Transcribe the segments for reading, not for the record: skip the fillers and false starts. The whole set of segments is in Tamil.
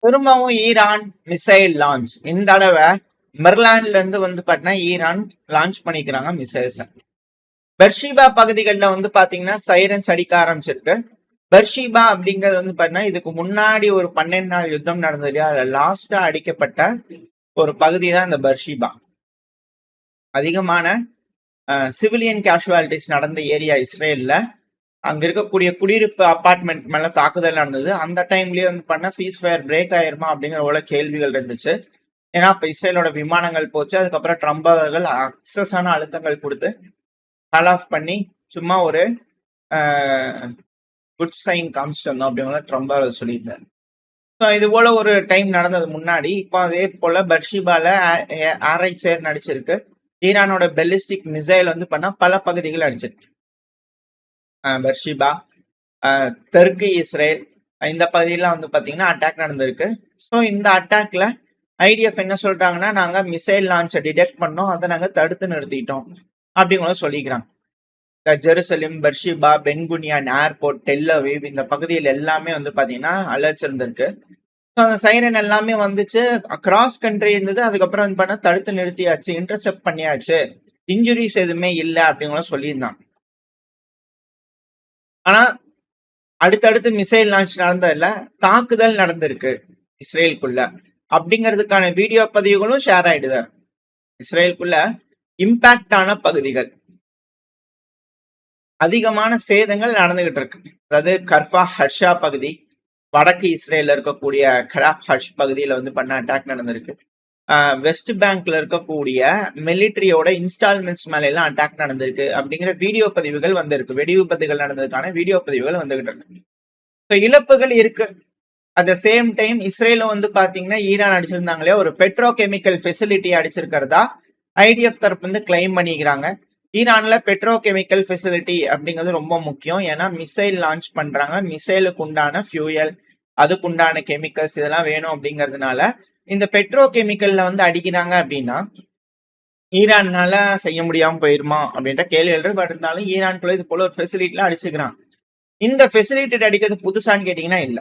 திரும்பவும் ஈரான் மிசைல் லான்ச். இந்த தடவை மெர்லாண்ட்ல இருந்து பாத்தீங்கன்னா ஈரான் லான்ச் பண்ணிக்கிறாங்க மிசைல்ஸ். பெர்ஷிபா பகுதிகளில் பாத்தீங்கன்னா சைரன்ஸ் அடிக்க ஆரம்பிச்சிருக்கு. பெர்ஷிபா அப்படிங்கிறது பாத்தீங்கன்னா இதுக்கு முன்னாடி ஒரு 12 நாள் யுத்தம் நடந்தது இல்லையா, அதுல லாஸ்டா அடிக்கப்பட்ட ஒரு பகுதி தான் இந்த பெர்ஷிபா. அதிகமான சிவிலியன் கேஷுவாலிட்டிஸ் நடந்த ஏரியா இஸ்ரேல்ல. அங்க இருக்கக்கூடிய குடியிருப்பு அபார்ட்மெண்ட் மேல தாக்குதல் நடந்தது. அந்த டைம்லயே சீஸ்ஃபயர் பிரேக் ஆயிருமா அப்படிங்கிற கேள்விகள் இருந்துச்சு. ஏன்னா இப்ப இஸ்ரேலோட விமானங்கள் போச்சு. அதுக்கப்புறம் ட்ரம்ப் அவர்கள் அக்சஸான அழுத்தங்கள் கொடுத்து கால் ஆஃப் பண்ணி சும்மா ஒரு குட் சைன் காமிச்சிட்டு வந்தோம் அப்படிங்கிற ட்ரம்ப் அவர்கள் சொல்லியிருந்தார். ஸோ இது போல ஒரு டைம் நடந்தது முன்னாடி. இப்போ அதே போல பர்ஷிபால ஆராய்ச்சியர் நடிச்சிருக்கு. ஈரானோட பெலிஸ்டிக் மிசைல் பல பகுதிகள் அடிச்சிருக்கு. பர்ஷிபா, தெற்கு இஸ்ரேல் இந்த பகுதியெல்லாம் பாத்தீங்கன்னா அட்டாக் நடந்திருக்கு. ஸோ இந்த அட்டாக்ல ஐடிஎஃப் என்ன சொல்றாங்கன்னா, நாங்க மிசைல் லான்ச்சை டிடெக்ட் பண்ணோம், அதை நாங்க தடுத்து நிறுத்திட்டோம் அப்படிங்கிற சொல்லிக்கிறாங்க. ஜெருசலேம், பர்ஷிபா, பென்குனியான் ஏர்போர்ட், டெல் அவீவ் இந்த பகுதியில் எல்லாமே பாத்தீங்கன்னா அலர்ட்ஸ் இருந்திருக்கு. ஸோ அந்த சைரன் எல்லாமே வந்துச்சு. கிராஸ் கண்ட்ரி இருந்தது. அதுக்கப்புறம் தடுத்து நிறுத்தியாச்சு, இன்டர்செப்ட் பண்ணியாச்சு, இன்ஜுரிஸ் எதுவுமே இல்லை அப்படிங்கிற சொல்லியிருந்தாங்க. ஆனா அடுத்தடுத்து மிசைல் லான்ச் நடந்ததுல தாக்குதல் நடந்திருக்கு இஸ்ரேலுக்குள்ள அப்படிங்கிறதுக்கான வீடியோ பதிவுகளும் ஷேர் ஆயிடுது. இஸ்ரேலுக்குள்ள இம்பாக்ட் ஆன பகுதிகள், அதிகமான சேதங்கள் நடந்துகிட்டு இருக்கு. அதாவது கர்ஃபா ஹர்ஷா பகுதி, வடக்கு இஸ்ரேல இருக்கக்கூடிய கராப் ஹர்ஷ் பகுதியில பண்ண அட்டாக் நடந்திருக்கு. வெஸ்ட் பேங்க்ல இருக்கக்கூடிய மிலிட்டரியோட இன்ஸ்டால்மெண்ட்ஸ் மேல எல்லாம் அட்டாக் நடந்திருக்கு அப்படிங்கிற வீடியோ பதிவுகள் வந்திருக்கு. வெடிவிபத்துகள் நடந்ததுக்கான வீடியோ பதிவுகள் வந்துகிட்டு இருக்கு. இழப்புகள் இருக்கு. அட் த சேம் டைம் இஸ்ரேலும் பாத்தீங்கன்னா ஈரான் அடிச்சிருந்தாங்களே ஒரு பெட்ரோ கெமிக்கல் ஃபெசிலிட்டி அடிச்சிருக்கிறதா ஐடிஎஃப் தரப்பு கிளைம் பண்ணிக்கிறாங்க. ஈரான்ல பெட்ரோ கெமிக்கல் ஃபெசிலிட்டி அப்படிங்கிறது ரொம்ப முக்கியம். ஏன்னா மிசைல் லான்ச் பண்றாங்க, மிசைலுக்கு உண்டான ஃபியூயல், அதுக்குண்டான கெமிக்கல்ஸ் இதெல்லாம் வேணும் அப்படிங்கிறதுனால இந்த பெட்ரோ கெமிக்கல்ல அடிக்கிறாங்க அப்படின்னா ஈரான்னால செய்ய முடியாம போயிருமா அப்படின்ற கேள்விகள் இருந்தாலும் ஈரான்குள்ள இது போல ஒரு ஃபெசிலிட்டிலாம் அடிச்சுக்கிறான். இந்த ஃபெசிலிட்டி அடிக்கிறது புதுசான்னு கேட்டீங்கன்னா இல்ல,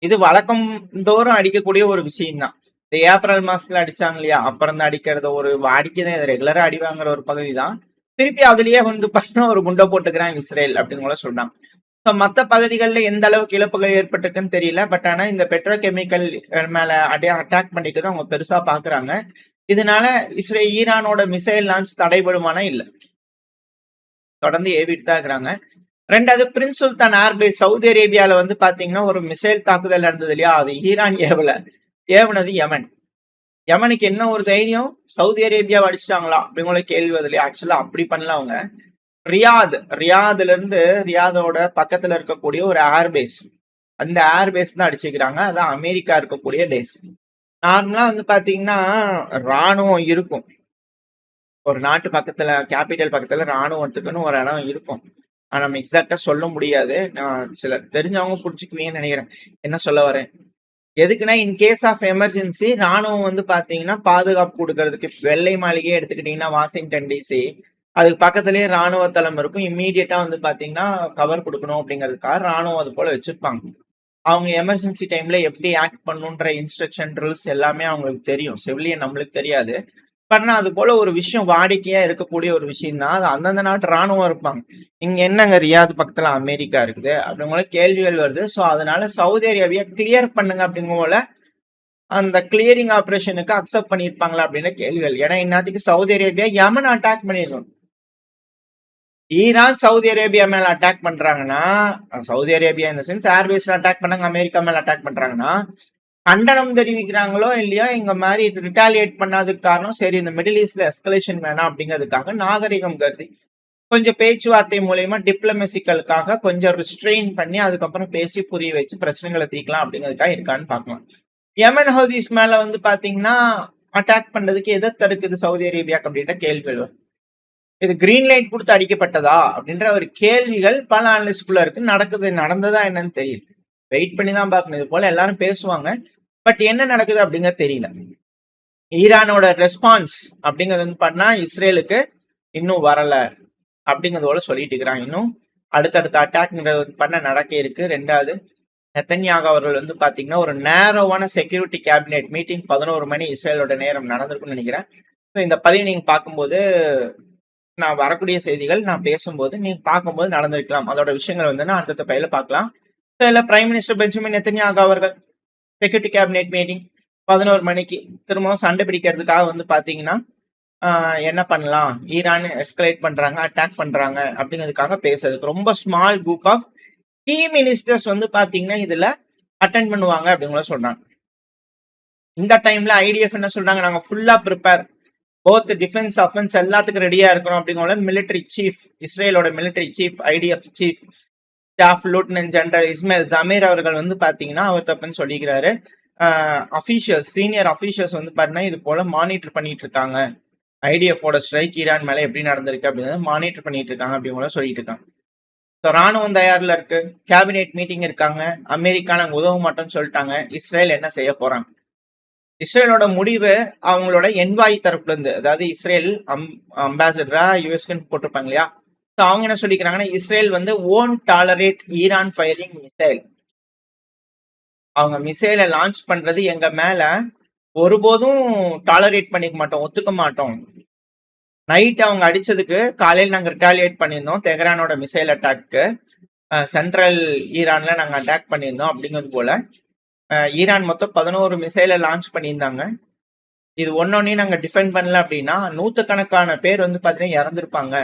இது வழக்கம் தோறும் அடிக்கக்கூடிய ஒரு விஷயம் தான். இந்த ஏப்ரல் மாசத்துல அடிச்சாங்க இல்லையா, அப்புறம் தான் அடிக்கிறது ஒரு வாடிக்கைதான், இது ரெகுலரா அடி வாங்குற ஒரு பகுதி தான். திருப்பி அதுலயே பாத்தீங்கன்னா ஒரு குண்டை போட்டுக்கிறாங்க இஸ்ரேல் அப்படின்னு சொல்றாங்க. மற்ற பகுதிகளில் எந்த அளவுக்கு இழப்புகள் ஏற்பட்டிருக்குன்னு தெரியல. பட் ஆனா இந்த பெட்ரோ கெமிக்கல் மேல அட்டாக் பண்ணிட்டு தான் அவங்க பெருசா பாக்குறாங்க. இதனால ஈரானோட மிசைல் லான்ச் தடைபடுமானா இல்ல, தொடர்ந்து ஏவிட்டு தான் இருக்கிறாங்க. ரெண்டாவது பிரின்ஸ் சுல்தான் ஏர்பேஸ் சவுதி அரேபியால பாத்தீங்கன்னா ஒரு மிசைல் தாக்குதல் நடந்தது இல்லையா, அது ஈரான் ஏவுனது யமன். யமனுக்கு என்ன ஒரு தைரியம், சவுதி அரேபியாவை அடிச்சிட்டாங்களா அப்படிங்கிற கேள்வி வருது இல்லையா. ஆக்சுவலா அப்படி பண்ணல அவங்க. ரியாதுல இருந்து ரியாதோட பக்கத்துல இருக்கக்கூடிய ஒரு ஏர்பேஸ், அந்த ஏர்பேஸ் தான் அடிச்சுக்கிறாங்க. அதான் அமெரிக்கா இருக்கக்கூடிய பேஸ். நார்மலா பாத்தீங்கன்னா ராணுவம் இருக்கும், ஒரு நாட்டு பக்கத்துல கேபிட்டல் பக்கத்துல ராணுவத்துக்குன்னு ஒரு இடம் இருக்கும். ஆனா நம்ம எக்ஸாக்டா சொல்ல முடியாது. நான் சில தெரிஞ்சவங்க புரிஞ்சுக்குவீங்கன்னு நினைக்கிறேன் என்ன சொல்ல வரேன். எதுக்குன்னா இன் கேஸ் ஆஃப் எமர்ஜென்சி ராணுவம் பாத்தீங்கன்னா பாதுகாப்பு கொடுக்கறதுக்கு, வெள்ளை மாளிகையே எடுத்துக்கிட்டீங்கன்னா வாஷிங்டன் டிசி, அதுக்கு பக்கத்துலயே ராணுவ தளம் இருக்கும். இம்மீடியட்டா பாத்தீங்கன்னா கவர் கொடுக்கணும் அப்படிங்கிறதுக்காக ராணுவம் அது போல வச்சிருப்பாங்க. அவங்க எமர்ஜென்சி டைம்ல எப்படி ஆக்ட் பண்ணுன்ற இன்ஸ்ட்ரக்ஷன் ரூல்ஸ் எல்லாமே அவங்களுக்கு தெரியும். சிவிலியன் நம்மளுக்கு தெரியாது. பட் அது போல ஒரு விஷயம் வாடிக்கையா இருக்கக்கூடிய ஒரு விஷயம் தான். அது அந்தந்த நாட்டு ராணுவம் இருப்பாங்க. இங்க என்னங்க ரியாத் பக்கத்துல அமெரிக்கா இருக்குது அப்படிங்கிற கேள்விகள் வருது. ஸோ அதனால சவுதி அரேபியா கிளியர் பண்ணுங்க அப்படிங்கிற போல அந்த கிளியரிங் ஆபரேஷனுக்கு அக்செப்ட் பண்ணியிருப்பாங்களா அப்படின்ற கேள்விகள். ஏன்னா இன்னத்துக்கு சவுதி அரேபியா யமன் அட்டாக் பண்ணிடணும். ஈரான் சவுதி அரேபியா மேல அட்டாக் பண்றாங்கன்னா, சவுதி அரேபியா இந்த சென்ஸ் ஏர்பேஸ்ல அட்டாக் பண்ணாங்க, அமெரிக்கா மேல அட்டாக் பண்றாங்கன்னா கண்டனம் தெரிவிக்கிறாங்களோ இல்லையா, இங்க மாதிரி ரிட்டாலியேட் பண்ணாததுக்கு காரணம் சரி இந்த மிடில் ஈஸ்ட்ல எஸ்கலேஷன் வேணாம் அப்படிங்கிறதுக்காக நாகரிகம் கருதி கொஞ்சம் பேச்சுவார்த்தை மூலயமா டிப்ளமசிக்கலுக்காக கொஞ்சம் ரிஸ்ட்ரெயின் பண்ணி அதுக்கப்புறம் பேசி புரிய வச்சு பிரச்சனைகளை தீர்க்கலாம் அப்படிங்கிறதுக்காக இருக்கான்னு பார்க்கலாம். யமன் ஹவுதிஸ் மேல பாத்தீங்கன்னா அட்டாக் பண்றதுக்கு எதை தடுக்குது சவுதி அரேபியாக்கு அப்படின்ற கேள்விகள். இது கிரீன் லைட் கொடுத்து அடிக்கப்பட்டதா அப்படின்ற ஒரு கேள்விகள் பல அனலிஸ்டுக்குள்ள இருக்கு. நடந்ததா என்னன்னு தெரியல, வெயிட் பண்ணி தான் பார்க்கணும். இது போல எல்லாரும் பேசுவாங்க, பட் என்ன நடக்குது அப்படிங்கிறது தெரியல. ஈரானோட ரெஸ்பான்ஸ் அப்படிங்கிறது பண்ணா இஸ்ரேலுக்கு இன்னும் வரல அப்படிங்கிறதோட சொல்லிட்டு இருக்கிறாங்க. இன்னும் அடுத்தடுத்த அட்டாக் பண்ண நடக்க இருக்கு. ரெண்டாவது நெத்தன்யாகு அவர்கள் வந்து பாத்தீங்கன்னா ஒரு நேரோவான செக்யூரிட்டி கேபினெட் மீட்டிங் 11 மணி இஸ்ரேலோட நேரம் நடந்திருக்கும்னு நினைக்கிறேன். ஸோ இந்த பதிவு நீங்க பார்க்கும்போது நான் வரக்கூடிய செய்திகள் நான் பேசும்போது நீங்க பார்க்கும்போது நடந்திருக்கலாம். அதோட விஷயங்கள் வந்து நான் அடுத்த பயில பார்க்கலாம். ஸோ இல்ல பிரைம் மினிஸ்டர் பெஞ்சமின் நெத்தன்யாகு அவர்கள் செக்யூரிட்டி கேபினெட் மீட்டிங் 11 மணிக்கு திரும்பவும் சண்டை பிடிக்கிறதுக்காக வந்து பாத்தீங்கன்னா என்ன பண்ணலாம், ஈரான் எஸ்கலேட் பண்றாங்க, அட்டாக் பண்றாங்க அப்படிங்கிறதுக்காக பேசுறதுக்கு ரொம்ப small group of key ministers வந்து பாத்தீங்கன்னா இதுல அட்டென்ட் பண்ணுவாங்க அப்படிங்கிற சொல்றாங்க. இந்த டைம்ல ஐடிஎஃப் என்ன சொல்றாங்க, நாங்க ஃபுல்லா ப்ரிப்பேர், போத் டிஃபென்ஸ் அஃபென்ஸ் எல்லாத்துக்கும் ரெடியா இருக்கிறோம் அப்படிங்கிற மிலிட்டரி சீஃப், இஸ்ரேலோட military chief, IDF chief staff lieutenant general Ismail Zamir அவர்கள் வந்து பாத்தீங்கன்னா அவர் தப்புன்னு சொல்லிக்கிறாரு. அபிஷியல்ஸ், சீனியர் அபிஷியல்ஸ் வந்து பாத்தீங்கன்னா இது போல மானிட்டர் பண்ணிட்டு இருக்காங்க, ஐடிஎஃபோட ஸ்ட்ரைக் ஈரான் மேல எப்படி நடந்திருக்கு அப்படிங்கிறத மானிட்டர் பண்ணிட்டு இருக்காங்க அப்படிங்கிற சொல்லிட்டு இருக்காங்க. ஸோ ராணுவம் தயாரில் இருக்கு, கேபினெட் மீட்டிங் இருக்காங்க, அமெரிக்கா நாங்கள் உதவ மாட்டோம்னு சொல்லிட்டாங்க. இஸ்ரேல் என்ன செய்ய போறாங்க? இஸ்ரேலோட முடிவு அவங்களோட என்வாய் தரப்புல இருந்து, அதாவது இஸ்ரேல் அம்பாசிடரா யூஎஸ்க்கு போட்டிருப்பாங்க இல்லையா, ஸோ அவங்க என்ன சொல்லிக்கிறாங்கன்னா இஸ்ரேல் வந்து own tolerate Iran firing missile, அவங்க மிசைலை லான்ச் பண்றது எங்க மேல ஒருபோதும் டாலரேட் பண்ணிக்க மாட்டோம், ஒத்துக்க மாட்டோம். நைட் அவங்க அடிச்சதுக்கு காலையில் நாங்கள் ரிட்டாலியேட் பண்ணியிருந்தோம். தெஹ்ரானோட மிசைல் அட்டாக்கு சென்ட்ரல் ஈரான்ல நாங்கள் அட்டாக் பண்ணியிருந்தோம் அப்படிங்கிறது போல ஈரான் மொத்தம் 11 மிசைலை லான்ச் பண்ணியிருந்தாங்க. இது ஒன்னொன்னையும் நாங்கள் டிஃபெண்ட் பண்ணல அப்படின்னா நூற்றுக்கணக்கான பேர் வந்து பார்த்தீங்கன்னா இறந்துருப்பாங்க.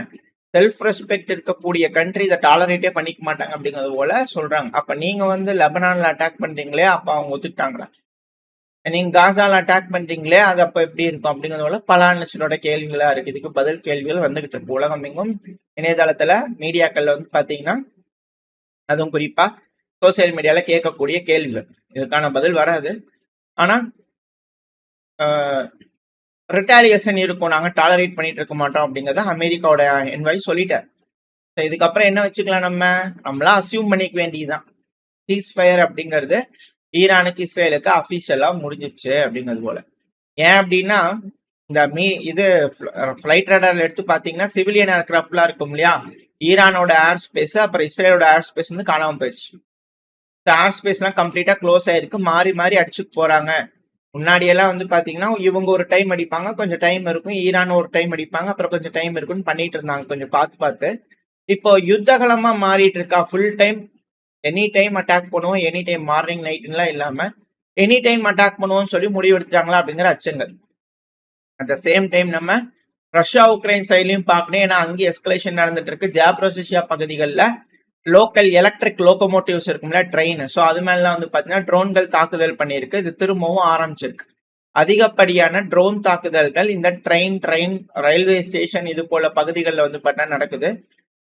செல்ஃப் ரெஸ்பெக்ட் இருக்கக்கூடிய கண்ட்ரி இதை டாலரேட்டே பண்ணிக்க மாட்டாங்க அப்படிங்கிறது போல சொல்றாங்க. அப்ப நீங்க வந்து லெபனான்ல அட்டாக் பண்றீங்களே, அப்ப அவங்க ஒத்துக்கிட்டாங்களா? நீங்க காசால அட்டாக் பண்றீங்களே, அது அப்ப எப்படி இருக்கும் அப்படிங்கிறதோட பல லட்சத்தோட கேள்விகளா இருக்கு. இதுக்கு பதில் கேள்விகள் வந்துகிட்டு இருக்கு. உலகம் எங்கும் இணையதளத்துல மீடியாக்கள்ல வந்து பாத்தீங்கன்னா, அதுவும் குறிப்பா சோசியல் மீடியால கேட்கக்கூடிய கேள்விகள், இதுக்கான பதில் வராது. ஆனா ரிட்டாலியேஷன் இருக்கும், நாங்க டாலரேட் பண்ணிட்டு இருக்க மாட்டோம் அப்படிங்கறத அமெரிக்காவோட என்வாய் சொல்லிட்டார். இதுக்கப்புறம் என்ன வச்சுக்கலாம், நம்மளா அசியூம் பண்ணிக்க வேண்டியதுதான், சீஸ் ஃபயர் அப்படிங்கிறது ஈரானுக்கு இஸ்ரேலுக்கு அபிஷியலா முடிஞ்சிச்சு அப்படிங்கிறது போல. ஏன் அப்படின்னா இந்த இது ஃபிளைட் ரேடார்ல எடுத்து பாத்தீங்கன்னா சிவிலியன் ஏர்கிராஃப்ட்லாம் இருக்கும் இல்லையா, ஈரானோட ஏர் ஸ்பேஸ் அப்புறம் இஸ்ரேலோட ஏர் ஸ்பேஸ் வந்து காணாம போயிடுச்சு. ஏர் ஸ்பேஸ் எல்லாம் கம்ப்ளீட்டா க்ளோஸ் ஆயிருக்கு, மாறி மாறி அடிச்சுட்டு போறாங்க. முன்னாடி எல்லாம் வந்து பாத்தீங்கன்னா இவங்க ஒரு டைம் அடிப்பாங்க, கொஞ்சம் டைம் இருக்கும், ஈரான் ஒரு டைம் அடிப்பாங்க, அப்புறம் கொஞ்சம் டைம் இருக்குன்னு பண்ணிட்டு இருந்தாங்க கொஞ்சம் பார்த்து. இப்போ யுத்தகலமா மாறிட்டு இருக்கா, full time any time attack பண்ணுவோம், எனி டைம் மார்னிங் நைட்லாம் இல்லாம எனி டைம் அட்டாக் பண்ணுவோம்னு சொல்லி முடிவு எடுத்துட்டாங்களா அப்படிங்கிற அச்சங்கள். அட் த சேம் டைம் நம்ம ரஷ்யா உக்ரைன் சைட்லயும் பார்க்கணும், ஏன்னா அங்கேயும் எஸ்கலேஷன் நடந்துட்டு இருக்கு. ஜாப்ரோசியா பகுதிகளில் லோக்கல் எலக்ட்ரிக் லோகோமோட்டிவ்ஸ் இருக்கும்ல, ட்ரெயின், ஸோ அது மேலாம் வந்து பார்த்தீங்கன்னா ட்ரோன்கள் தாக்குதல் பண்ணியிருக்கு. இது திரும்பவும் ஆரம்பிச்சிருக்கு. அதிகப்படியான ட்ரோன் தாக்குதல்கள் இந்த ட்ரெயின் ரயில்வே ஸ்டேஷன் இது போல பகுதிகளில் வந்து பார்த்தீங்கன்னா நடக்குது.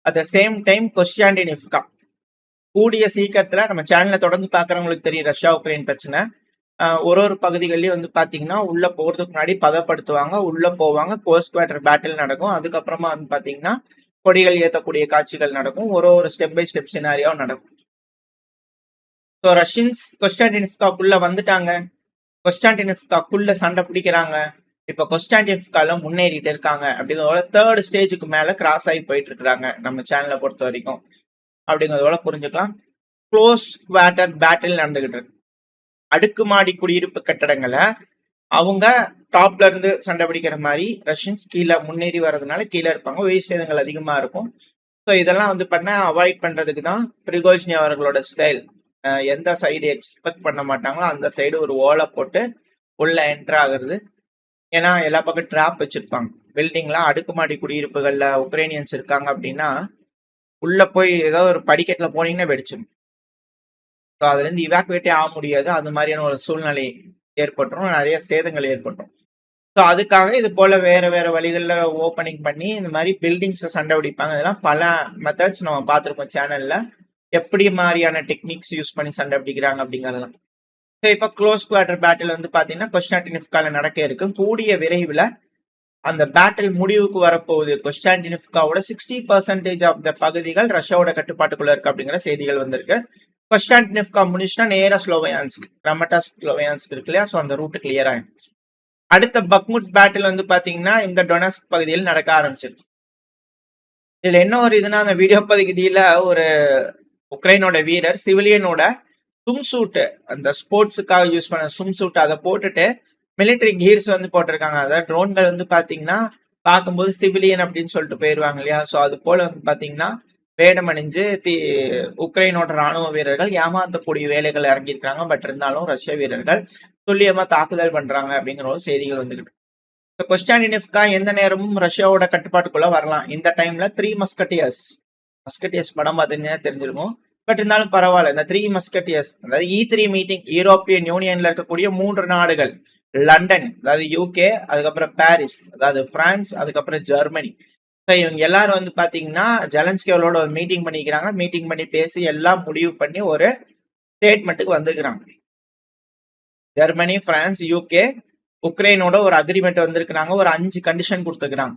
அட் த சேம் டைம் கொஸ்டாண்டினிவ்கா கூடிய சீக்கிரத்துல நம்ம சேனல்ல தொடர்ந்து பாக்குறவங்களுக்கு தெரியும் ரஷ்யா உக்ரைன் பிரச்சனை. ஒரு பகுதிகள்லயும் வந்து பாத்தீங்கன்னா உள்ள போறதுக்கு முன்னாடி பதப்படுத்துவாங்க, உள்ள போவாங்க, போஸ்ட் குவார்டர் பேட்டில் நடக்கும். அதுக்கப்புறமா வந்து பாத்தீங்கன்னா கொடிகள் ஏற்றக்கூடிய காட்சிகள் நடக்கும். ஒரு ஸ்டெப் பை ஸ்டெப் சினாரியோ நடக்கும். ஸோ ரஷ்யன்ஸ் கொஸ்டாண்டினிவ்காக்குள்ள வந்துட்டாங்க, கொஸ்டாண்டினிவ்காக்குள்ள சண்டை பிடிக்கிறாங்க. இப்ப கொஸ்டாண்டினிவ்கால முன்னேறிட்டு இருக்காங்க அப்படிங்கிறதோட 3rd ஸ்டேஜுக்கு மேல கிராஸ் ஆகி போயிட்டு இருக்காங்க நம்ம சேனலை பொறுத்த வரைக்கும் அப்படிங்கிறதோட புரிஞ்சுக்கலாம். க்ளோஸ் குவார்டர் பேட்டில் நடந்துகிட்டு இருக்கு. அடுக்குமாடி குடியிருப்பு கட்டடங்களை அவங்க டாப்ல இருந்து சண்டை பிடிக்கிற மாதிரி ரஷ்யன்ஸ் கீழே முன்னேறி வர்றதுனால கீழே இருப்பாங்க, உயிர் சேதங்கள் அதிகமா இருக்கும். ஸோ இதெல்லாம் வந்து பண்ண அவாய்ட் பண்றதுக்கு தான் பிரிகோஜினி அவர்களோட ஸ்டைல். எந்த சைடு எக்ஸ்பெக்ட் பண்ண மாட்டாங்களோ அந்த சைடு ஒரு ஓலை போட்டு உள்ள என்டர் ஆகுறது. ஏன்னா எல்லா பக்கம் ட்ராப் வச்சிருப்பாங்க. பில்டிங்லாம் அடுக்குமாடி குடியிருப்புகள்ல உக்ரைனியன்ஸ் இருக்காங்க அப்படின்னா உள்ள போய் ஏதோ ஒரு படிக்கட்டுல போனீங்கன்னா வெடிச்சிடும். ஸோ அதுல இருந்து இவாக்குவேட்டே ஆக முடியாது, அது மாதிரியான ஒரு சூழ்நிலை ஏற்பட்டுரும், நிறைய சேதங்கள் ஏற்பட்டுரும். ஸோ அதுக்காக இது போல வேற வழிகளில் ஓப்பனிங் பண்ணி இந்த மாதிரி பில்டிங்ஸை சண்டை பிடிப்பாங்க. இதெல்லாம் பல மெத்தட்ஸ் நம்ம பார்த்துருக்கோம் சேனல்ல, எப்படி மாதிரியான டெக்னிக்ஸ் யூஸ் பண்ணி சண்டை பிடிக்கிறாங்க அப்படிங்கிறதுலாம். ஸோ இப்போ க்ளோஸ் குவார்டர் பேட்டில் வந்து பார்த்தீங்கன்னா கொஸ்டாண்டினிவ்கால நடக்க இருக்கு. கூடிய விரைவில் அந்த பேட்டில் முடிவுக்கு வரப்போகுது. கொஸ்டாண்டினிவ்காவோட 60% ஆஃப் த பகுதிகள் ரஷ்யாவோட கட்டுப்பாட்டுக்குள்ள இருக்கு அப்படிங்கிற செய்திகள் வந்திருக்கு. கொஸ்டாண்டினிவ்கா முடிச்சுன்னா நேரா ஸ்லோவியான்ஸ்க், ஸ்லோவியான்ஸ்க் இருக்கு இல்லையா, ஸோ அந்த ரூட் கிளியர் ஆயிடுச்சு. அடுத்த பக்முட் பேட்டில் வந்து பாத்தீங்கன்னா இந்த டொனஸ்க் பகுதியில் நடக்க ஆரம்பிச்சிருக்கு. இதுல என்ன ஒரு இதுனா, அந்த வீடியோ பகுதியில ஒரு உக்ரைனோட வீரர் சிவிலியனோட ஸ்விம் சூட், அந்த ஸ்போர்ட்ஸுக்காக யூஸ் பண்ண ஸ்விம் சூட் அதை போட்டுட்டு மிலிட்டரி கீர்ஸ் வந்து போட்டிருக்காங்க. அதாவது ட்ரோன்கள் வந்து பாத்தீங்கன்னா பார்க்கும்போது சிவிலியன் அப்படின்னு சொல்லிட்டு போயிருவாங்க இல்லையா. ஸோ அது போல வந்து பாத்தீங்கன்னா வேடம் அணிஞ்சு உக்ரைனோட ராணுவ வீரர்கள் ஏமாத்தக்கூடிய வேலைகள் இறங்கியிருக்காங்க. பட் இருந்தாலும் ரஷ்ய வீரர்கள் துல்லியமா தாக்குதல் பண்றாங்க அப்படிங்கிற ஒரு செய்திகள் வந்துகிட்டு. கொஸ்டாண்டினோவ்கா எந்த நேரமும் ரஷ்யாவோட கட்டுப்பாட்டுக்குள்ள வரலாம். இந்த டைம்ல 3 மஸ்கட்டியர்ஸ் படம் பார்த்தீங்கன்னா தெரிஞ்சிருக்கும். பட் இருந்தாலும் பரவாயில்ல. இந்த 3 மஸ்கட்டியர்ஸ், அதாவது E3 மீட்டிங், யூரோப்பியன் யூனியன்ல இருக்கக்கூடிய 3 நாடுகள், லண்டன் அதாவது யூகே, அதுக்கப்புறம் பாரிஸ் அதாவது பிரான்ஸ், அதுக்கப்புறம் ஜெர்மனி. இவங்க எல்லாரும் வந்து பாத்தீங்கன்னா ஜெலன்ஸ்கியோட ஒரு மீட்டிங் பண்ணிக்கிறாங்க. மீட்டிங் பண்ணி பேசி எல்லாம் முடிவு பண்ணி ஒரு ஸ்டேட்மெண்ட்டுக்கு வந்துக்கிறாங்க. ஜெர்மனி, பிரான்ஸ், யூகே, உக்ரைனோட ஒரு அக்ரிமெண்ட் வந்திருக்கிறாங்க. ஒரு 5 கண்டிஷன் கொடுத்துக்கிறாங்க.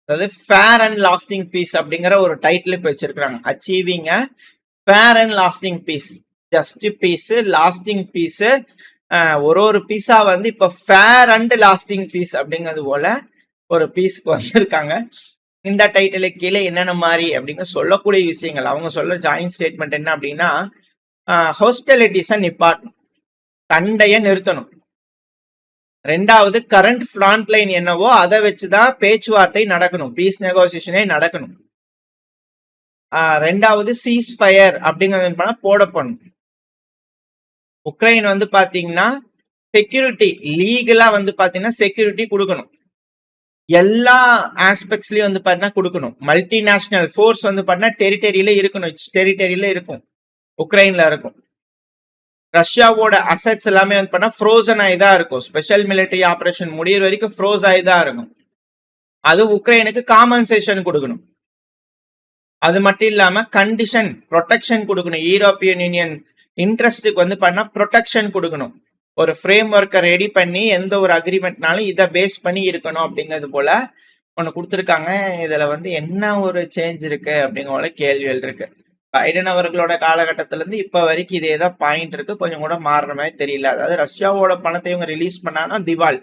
அதாவது ஃபேர் அண்ட் லாஸ்டிங் பீஸ் அப்படிங்கிற ஒரு டைட்டில் இப்போ வச்சிருக்கிறாங்க. Achieving fair and lasting peace, just peace, lasting peace. ஒரு பீஸா வந்து இப்போ ஃபேர் அண்ட் லாஸ்டிங் பீஸ் அப்படிங்கிறது போல ஒரு பீஸ்க்கு வந்திருக்காங்க. இந்த டைட்டிலுக்கு கீழே என்னென்ன மாதிரி அப்படிங்க சொல்லக்கூடிய விஷயங்கள் அவங்க சொல்ல ஜாயின்ட் ஸ்டேட்மெண்ட் என்ன அப்படின்னா, ஹாஸ்டிலிட்டிஸை நிப்பாட்டணும், சண்டையை நிறுத்தணும். ரெண்டாவது, கரண்ட் ஃப்ரண்ட் லைன் என்னவோ அதை வச்சுதான் பேச்சுவார்த்தை நடக்கணும், பீஸ் நெகோசியேஷனே நடக்கணும். ரெண்டாவது, சீஸ் ஃபயர் அப்படிங்கிறது போடப்படணும். உக்ரைன் வந்து பாத்தீங்கன்னா செக்யூரிட்டி, லீகலா வந்து பாத்தீங்கன்னா செக்யூரிட்டி கொடுக்கணும். எல்லா ஆஸ்பெக்ட்ஸ்லயும் வந்து பாத்தீங்கன்னா கொடுக்கணும். மல்டிநேஷனல் ஃபோர்ஸ் வந்து பாத்தீங்கன்னா டெரிட்டரியில இருக்கும், உக்ரைன்ல இருக்கும். ரஷ்யாவோட அசெட்ஸ் எல்லாமே வந்து பண்ணா ஃப்ரோசன் ஆகிதான் இருக்கும். ஸ்பெஷல் மிலிட்டரி ஆபரேஷன் முடிகிற வரைக்கும் ஃப்ரோஸ் ஆகிதான் இருக்கும். அது உக்ரைனுக்கு காம்பன்சேஷன் கொடுக்கணும். அது மட்டும் இல்லாம கண்டிஷன் ப்ரொடெக்ஷன் கொடுக்கணும். யூரோப்பியன் யூனியன் இன்ட்ரெஸ்ட்டுக்கு வந்து பண்ணா ப்ரொடெக்ஷன் கொடுக்கணும். ஒரு ஃப்ரேம் ஒர்க்கை ரெடி பண்ணி எந்த ஒரு அக்ரிமெண்ட்னாலும் இதை பேஸ் பண்ணி இருக்கணும் அப்படிங்கிறது போல ஒன்று கொடுத்துருக்காங்க. இதுல வந்து என்ன ஒரு சேஞ்ச் இருக்கு அப்படிங்கிற கேள்விகள் இருக்கு. பைடன் அவர்களோட காலகட்டத்தில இருந்து இப்ப வரைக்கும் இதே தான் பாயிண்ட் இருக்கு. கொஞ்சம் கூட மாறுற மாதிரி தெரியல. அதாவது ரஷ்யாவோட பணத்தை இவங்க ரிலீஸ் பண்ணாங்கன்னா திவால்.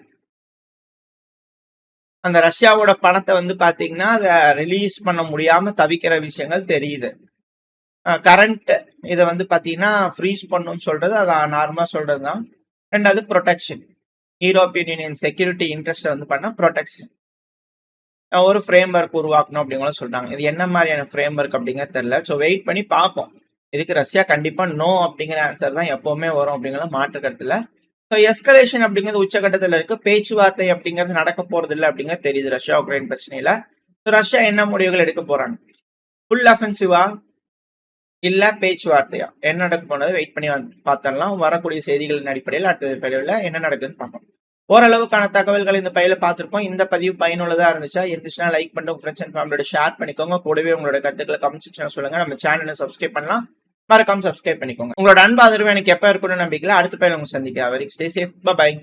அந்த ரஷ்யாவோட பணத்தை வந்து பாத்தீங்கன்னா அதை ரிலீஸ் பண்ண முடியாம தவிக்கிற விஷயங்கள் தெரியுது. கரண்ட் இதை வந்து பாத்தீங்கன்னா ஃப்ரீஸ் பண்ணணும்னு சொல்றது அது நார்மலா சொல்றதுதான். ரெண்டாவது protection, European union security interest வந்து பண்ணா ப்ரொடெக்ஷன், ஒரு ஃப்ரேம் ஒர்க் உருவாக்கணும் அப்படிங்கிற சொல்றாங்க. இது என்ன மாதிரியான ஃப்ரேம் ஒர்க் அப்படிங்கிறது தெரியல. ஸோ வெயிட் பண்ணி பார்ப்போம். இதுக்கு ரஷ்யா கண்டிப்பா நோ அப்படிங்கிற ஆன்சர் தான் எப்பவுமே வரும் அப்படிங்கிறத மாற்று கருத்துல. ஸோ எஸ்கலேஷன் அப்படிங்கிறது உச்சகட்டத்தில் இருக்கு. பேச்சுவார்த்தை அப்படிங்கிறது நடக்க போறது இல்லை அப்படிங்கிறது தெரியுது ரஷ்யா உக்ரைன் பிரச்சனையில. ஸோ ரஷ்யா என்ன முடிவுகள் எடுக்க போறாங்க? ஃபுல் அஃபென்சிவா இல்ல பேச்சுவார்த்தையா, என்ன நடக்க போனது வெயிட் பண்ணி பார்த்தரலாம். வரக்கூடிய செய்திகளின் அடிப்படையில் அடுத்த பதிவுல என்ன நடக்குதுன்னு பார்ப்போம். ஓரளவுக்கான தகவல்கள் இந்த பையில பார்த்துருப்போம். இந்த பதிவு பயனுள்ளதா இருந்துச்சுன்னா லைக் பண்ணிட்டு உங்க ஃப்ரெண்ட்ஸ் அண்ட் ஃபேமிலியோட ஷேர் பண்ணிக்கோங்க. கூடவே உங்களோட கருத்துக்களை கமெண்ட் செக்ஷன் சொல்லுங்க. நம்ம சேனலை சப்ஸ்கிரைப் பண்ணலாம், மறக்காம சப்ஸ்கிரைப் பண்ணிக்கோங்க. உங்களோட அன்பு ஆதரவு எனக்கு எப்ப இருக்கணும்னு நம்பிக்கல. அடுத்த பையில உங்க சந்திக்கிறேன். Stay safe, by.